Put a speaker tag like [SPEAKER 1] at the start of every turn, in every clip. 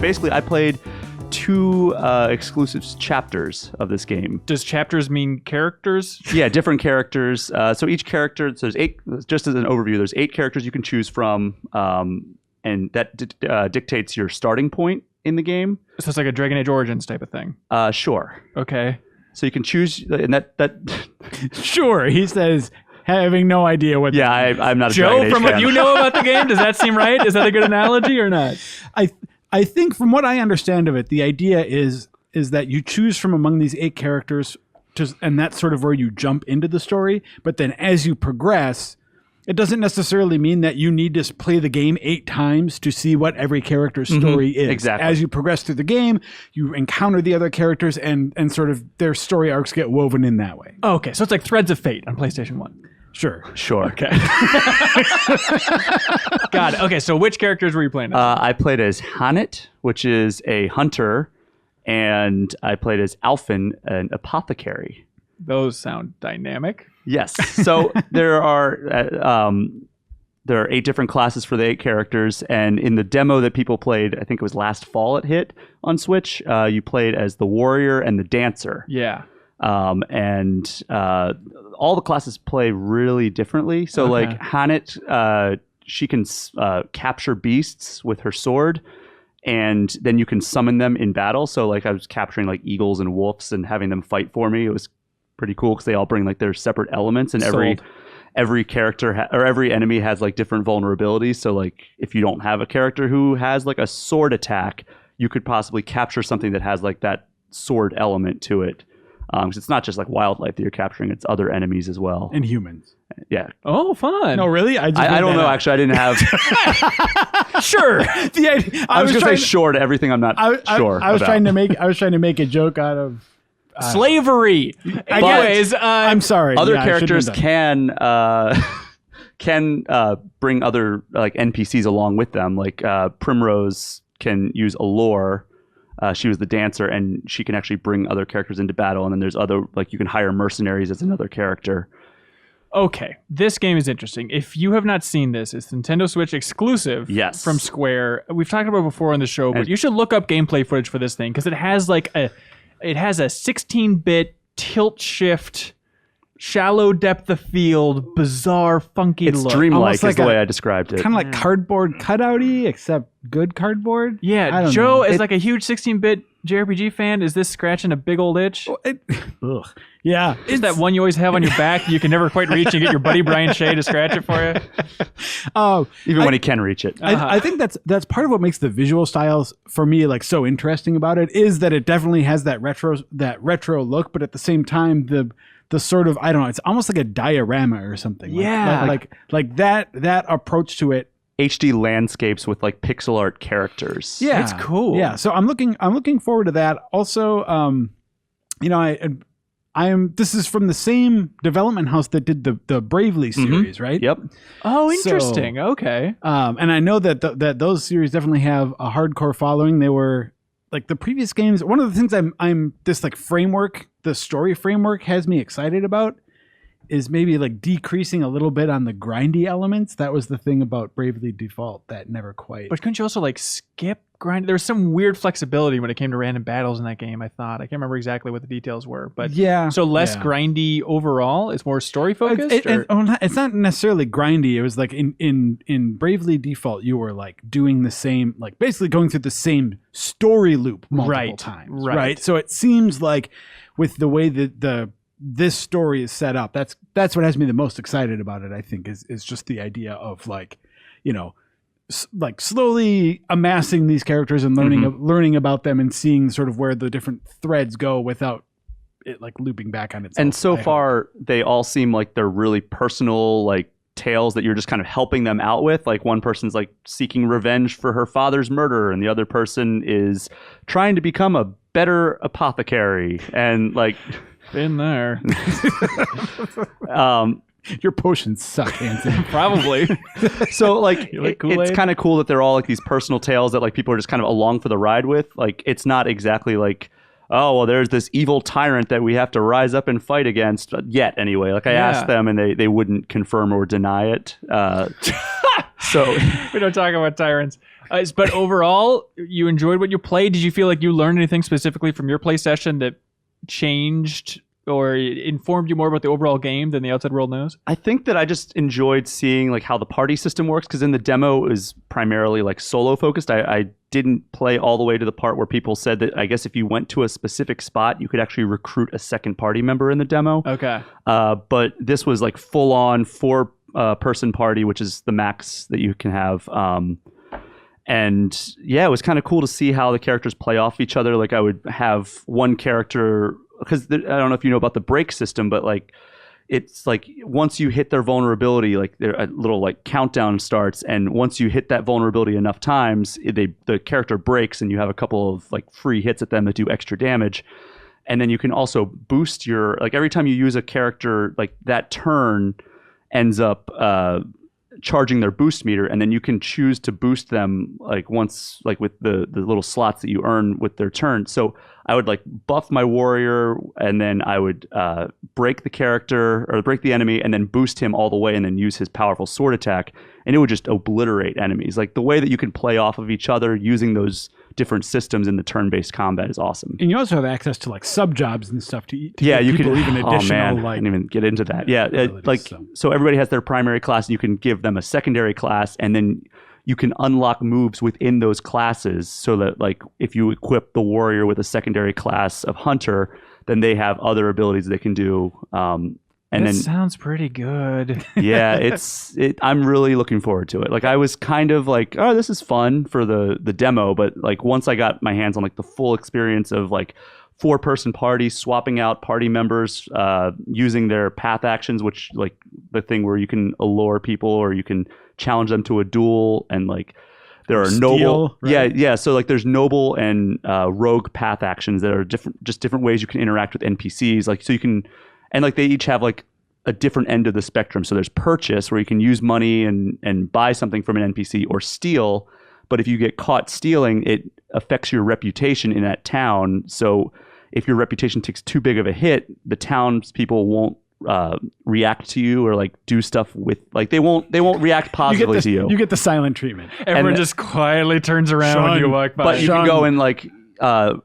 [SPEAKER 1] basically I played 2 exclusive chapters of this game.
[SPEAKER 2] Does chapters mean characters?
[SPEAKER 1] Yeah, different characters. So each character, so there's 8, just as an overview, there's 8 characters you can choose from, and that dictates your starting point in the game.
[SPEAKER 2] So it's like a Dragon Age Origins type of thing.
[SPEAKER 1] Sure.
[SPEAKER 2] Okay.
[SPEAKER 1] So you can choose, and that
[SPEAKER 3] Sure, he says, having no idea what.
[SPEAKER 1] Yeah, I'm not a
[SPEAKER 2] Joe,
[SPEAKER 1] Dragon Age
[SPEAKER 2] from
[SPEAKER 1] fan.
[SPEAKER 2] what you know about the game, does that seem right? Is that a good analogy or not?
[SPEAKER 3] I think from what I understand of it, the idea is that you choose from among these 8 characters, and that's sort of where you jump into the story. But then as you progress, it doesn't necessarily mean that you need to play the game 8 times to see what every character's story is.
[SPEAKER 1] Exactly.
[SPEAKER 3] As you progress through the game, you encounter the other characters and sort of their story arcs get woven in that way.
[SPEAKER 2] Okay, so it's like Threads of Fate on PlayStation 1.
[SPEAKER 3] Sure.
[SPEAKER 1] Okay.
[SPEAKER 2] Got it. Okay, so which characters were you playing as?
[SPEAKER 1] I played as Hannet, which is a hunter, and I played as Alphen, an apothecary.
[SPEAKER 2] Those sound dynamic.
[SPEAKER 1] Yes. So there are 8 different classes for the 8 characters, and in the demo that people played, I think it was last fall it hit on Switch, you played as the warrior and the dancer.
[SPEAKER 2] Yeah.
[SPEAKER 1] And all the classes play really differently. So like Hannet, she can capture beasts with her sword, and then you can summon them in battle. So like I was capturing like eagles and wolves and having them fight for me. It was pretty cool because they all bring like their separate elements, and every character or every enemy has like different vulnerabilities. So like if you don't have a character who has like a sword attack, you could possibly capture something that has like that sword element to it. Because it's not just like wildlife that you're capturing; it's other enemies as well.
[SPEAKER 3] And humans.
[SPEAKER 1] Yeah.
[SPEAKER 2] Oh, fun.
[SPEAKER 3] No, really?
[SPEAKER 1] I don't know. Actually, I didn't have.
[SPEAKER 2] Sure.
[SPEAKER 1] I was going to say sure to everything. I'm not sure.
[SPEAKER 3] I was trying to make a joke out of
[SPEAKER 2] slavery. Anyways,
[SPEAKER 3] I'm sorry.
[SPEAKER 1] Other
[SPEAKER 3] Yeah,
[SPEAKER 1] characters can bring other like NPCs along with them. Like Primrose can use Allure. She was the dancer, and she can actually bring other characters into battle. And then there's other, like you can hire mercenaries as another character.
[SPEAKER 2] Okay, this game is interesting. If you have not seen this, it's Nintendo Switch exclusive from Square. We've talked about it before on the show, but you should look up gameplay footage for this thing because it has a 16-bit tilt shift, shallow depth of field, bizarre, funky look.
[SPEAKER 1] It's dreamlike is the way I described it.
[SPEAKER 3] Kind of like cardboard cutout-y, except good cardboard.
[SPEAKER 2] Yeah, Joe is like a huge 16-bit JRPG fan. Is this scratching a big old itch?
[SPEAKER 3] Ugh. Yeah.
[SPEAKER 2] It's that one you always have on your back you can never quite reach and get your buddy Brian Shea to scratch it for you?
[SPEAKER 1] Even when he can reach it.
[SPEAKER 3] I think that's part of what makes the visual styles for me like so interesting about it is that it definitely has that retro look, but at the same time the sort of, I don't know, it's almost like a diorama or something.
[SPEAKER 2] Yeah.
[SPEAKER 3] Like that approach to it.
[SPEAKER 1] HD landscapes with like pixel art characters.
[SPEAKER 3] Yeah.
[SPEAKER 2] It's cool.
[SPEAKER 3] Yeah. So I'm looking forward to that. Also, this is from the same development house that did the Bravely series, right?
[SPEAKER 1] Yep.
[SPEAKER 2] Oh, interesting.
[SPEAKER 3] So,
[SPEAKER 2] okay.
[SPEAKER 3] And I know that those series definitely have a hardcore following. They were like the previous games. One of the things I'm this like framework, the story framework has me excited about is maybe like decreasing a little bit on the grindy elements. That was the thing about Bravely Default that never quite.
[SPEAKER 2] But couldn't you also like skip grind? There was some weird flexibility when it came to random battles in that game, I thought. I can't remember exactly what the details were. But
[SPEAKER 3] yeah.
[SPEAKER 2] So less grindy overall? It's more story focused?
[SPEAKER 3] It's not necessarily grindy. It was like in Bravely Default, you were like doing the same, like basically going through the same story loop multiple times. Right. So it seems like with the way that this story is set up, that's what has me the most excited about it, I think, is just the idea of like, like slowly amassing these characters and learning about them and seeing sort of where the different threads go without it like looping back on itself.
[SPEAKER 1] And so far, they all seem like they're really personal, like tales that you're just kind of helping them out with. Like one person's like seeking revenge for her father's murder, and the other person is trying to become a better apothecary. And like,
[SPEAKER 2] been there.
[SPEAKER 3] Your potions suck, Hanson.
[SPEAKER 2] Probably.
[SPEAKER 1] So like,
[SPEAKER 2] Kool-Aid?
[SPEAKER 1] it's kind of cool that they're all like these personal tales that like people are just kind of along for the ride with. Like it's not exactly like, oh, well, there's this evil tyrant that we have to rise up and fight against yet anyway. Like I asked them and they wouldn't confirm or deny it. So
[SPEAKER 2] we don't talk about tyrants. But overall, you enjoyed what you played. Did you feel like you learned anything specifically from your play session that changed or informed you more about the overall game than the outside world knows?
[SPEAKER 1] I think that I just enjoyed seeing like how the party system works, because in the demo it was primarily like solo focused. I didn't play all the way to the part where people said that I guess if you went to a specific spot, you could actually recruit a second party member in the demo.
[SPEAKER 2] Okay.
[SPEAKER 1] But this was like full on 4-person party, which is the max that you can have. And yeah, it was kind of cool to see how the characters play off each other. Like I would have one character, because I don't know if you know about the break system, but like it's like once you hit their vulnerability, like a little like countdown starts, and once you hit that vulnerability enough times, the character breaks, and you have a couple of like free hits at them that do extra damage. And then you can also boost your, like every time you use a character, like that turn ends up charging their boost meter, and then you can choose to boost them like once, like with the little slots that you earn with their turn. So I would like buff my warrior, and then I would break the character or break the enemy, and then boost him all the way, and then use his powerful sword attack, and it would just obliterate enemies. Like the way that you can play off of each other using those different systems in the turn-based combat is awesome.
[SPEAKER 3] And you also have access to like sub jobs and stuff to you
[SPEAKER 1] could
[SPEAKER 3] even additional.
[SPEAKER 1] Oh man,
[SPEAKER 3] like,
[SPEAKER 1] I didn't even get into that. Yeah, so everybody has their primary class, and you can give them a secondary class, and then you can unlock moves within those classes, so that like if you equip the warrior with a secondary class of hunter, then they have other abilities they can do. And
[SPEAKER 2] that sounds pretty good.
[SPEAKER 1] Yeah, I'm really looking forward to it. Like I was kind of like, oh, this is fun for the demo, but like once I got my hands on like the full experience of like 4-person parties, swapping out party members, using their path actions, which like the thing where you can allure people or you can challenge them to a duel, and like there are noble, right? Yeah. So like there's noble and rogue path actions that are different ways you can interact with NPCs. Like so you can. And like they each have like a different end of the spectrum. So there's purchase, where you can use money and buy something from an NPC, or steal. But if you get caught stealing, it affects your reputation in that town. So if your reputation takes too big of a hit, the townspeople won't react to you or like do stuff with, like they won't react positively to you.
[SPEAKER 3] You get the silent treatment.
[SPEAKER 2] Everyone just quietly turns around when you walk by.
[SPEAKER 1] But you can go and like,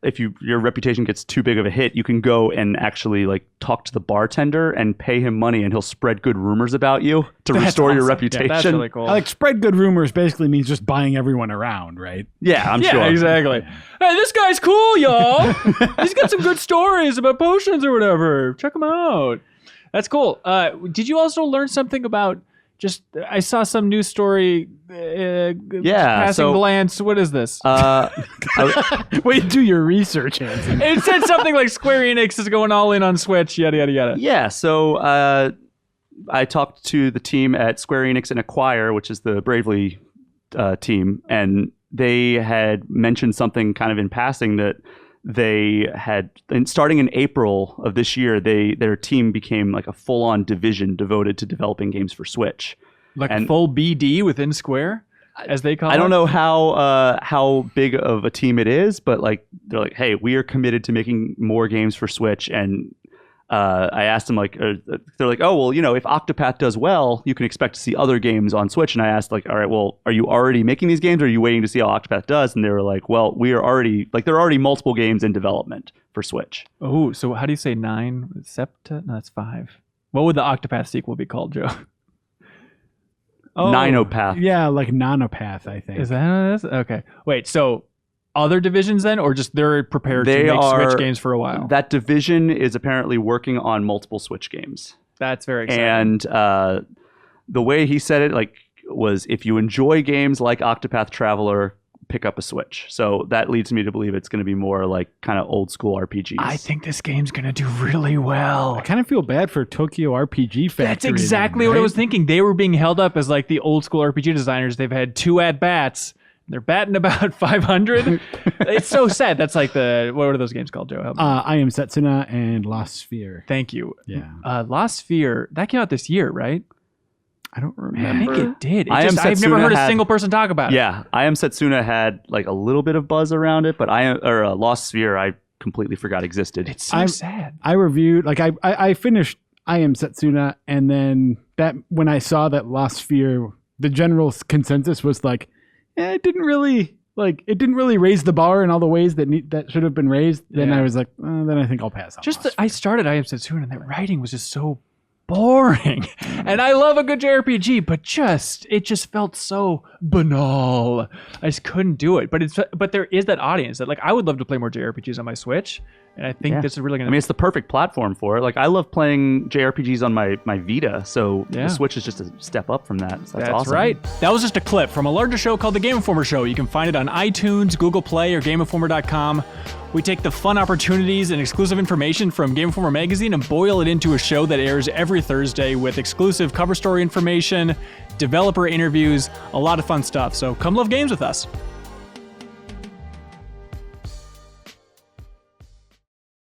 [SPEAKER 1] if your reputation gets too big of a hit, you can go and actually like talk to the bartender and pay him money, and he'll spread good rumors about you to restore your reputation.
[SPEAKER 2] Yeah, that's really cool.
[SPEAKER 3] Like spread good rumors basically means just buying everyone around, right?
[SPEAKER 1] Yeah, I'm sure.
[SPEAKER 2] Yeah, exactly. Hey, this guy's cool, y'all. He's got some good stories about potions or whatever. Check him out. That's cool. Did you also learn something about? I saw some news story. Passing glance. What is this?
[SPEAKER 3] Wait, do your research, Hanson.
[SPEAKER 2] It said something like Square Enix is going all in on Switch. Yada yada yada.
[SPEAKER 1] Yeah. So I talked to the team at Square Enix and Acquire, which is the Bravely team, and they had mentioned something kind of in passing that they had, and starting in April of this year, their team became like a full-on division devoted to developing games for Switch.
[SPEAKER 2] Like full BD within Square, as they call it?
[SPEAKER 1] I don't know how big of a team it is, but like they're like, hey, we are committed to making more games for Switch. And I asked them, like, they're like, oh, well, if Octopath does well, you can expect to see other games on Switch. And I asked, like, all right, well, are you already making these games, or are you waiting to see how Octopath does? And they were like, well, we are already, like, there are already multiple games in development for Switch.
[SPEAKER 2] Oh, so how do you say 9? Septa? No, that's 5. What would the Octopath sequel be called, Joe?
[SPEAKER 1] Ninopath.
[SPEAKER 3] Yeah, like Nanopath, I think.
[SPEAKER 2] Is that what it is? Okay. Wait, so other divisions then, or just they're prepared to make Switch games for a while?
[SPEAKER 1] That division is apparently working on multiple Switch games.
[SPEAKER 2] That's very exciting.
[SPEAKER 1] And the way he said it, like, was if you enjoy games like Octopath Traveler, pick up a Switch. So that leads me to believe it's going to be more like kind of old school RPGs.
[SPEAKER 2] I think this game's going to do really well.
[SPEAKER 3] I kind of feel bad for Tokyo RPG Factory.
[SPEAKER 2] That's exactly what I was thinking. They were being held up as like the old school RPG designers. They've had 2 at-bats. They're batting about 500. It's so sad. That's like what are those games called, Joe?
[SPEAKER 3] I Am Setsuna and Lost Sphere.
[SPEAKER 2] Thank you.
[SPEAKER 3] Yeah.
[SPEAKER 2] Lost Sphere, that came out this year, right?
[SPEAKER 3] I don't remember.
[SPEAKER 2] Man, I think it did. I've never heard a single person talk about it.
[SPEAKER 1] Yeah, I Am Setsuna had like a little bit of buzz around it, but Lost Sphere, I completely forgot existed.
[SPEAKER 2] It's so sad.
[SPEAKER 3] I reviewed, like I finished I Am Setsuna, and then when I saw that Lost Sphere the general consensus was like, it didn't really raise the bar in all the ways that should have been raised. Then I was like, then I think I'll pass on.
[SPEAKER 2] I started I Am Setsuna, and that writing was just so boring. And I love a good JRPG, but it just felt so banal. I just couldn't do it. But there is that audience that, like, I would love to play more JRPGs on my Switch. And I think this is really going to...
[SPEAKER 1] I mean, it's the perfect platform for it. Like, I love playing JRPGs on my Vita, so the Switch is just a step up from that. So that's awesome.
[SPEAKER 2] Right. That was just a clip from a larger show called The Game Informer Show. You can find it on iTunes, Google Play, or GameInformer.com. We take the fun opportunities and exclusive information from Game Informer magazine and boil it into a show that airs every Thursday with exclusive cover story information, developer interviews, a lot of fun stuff. So come love games with us.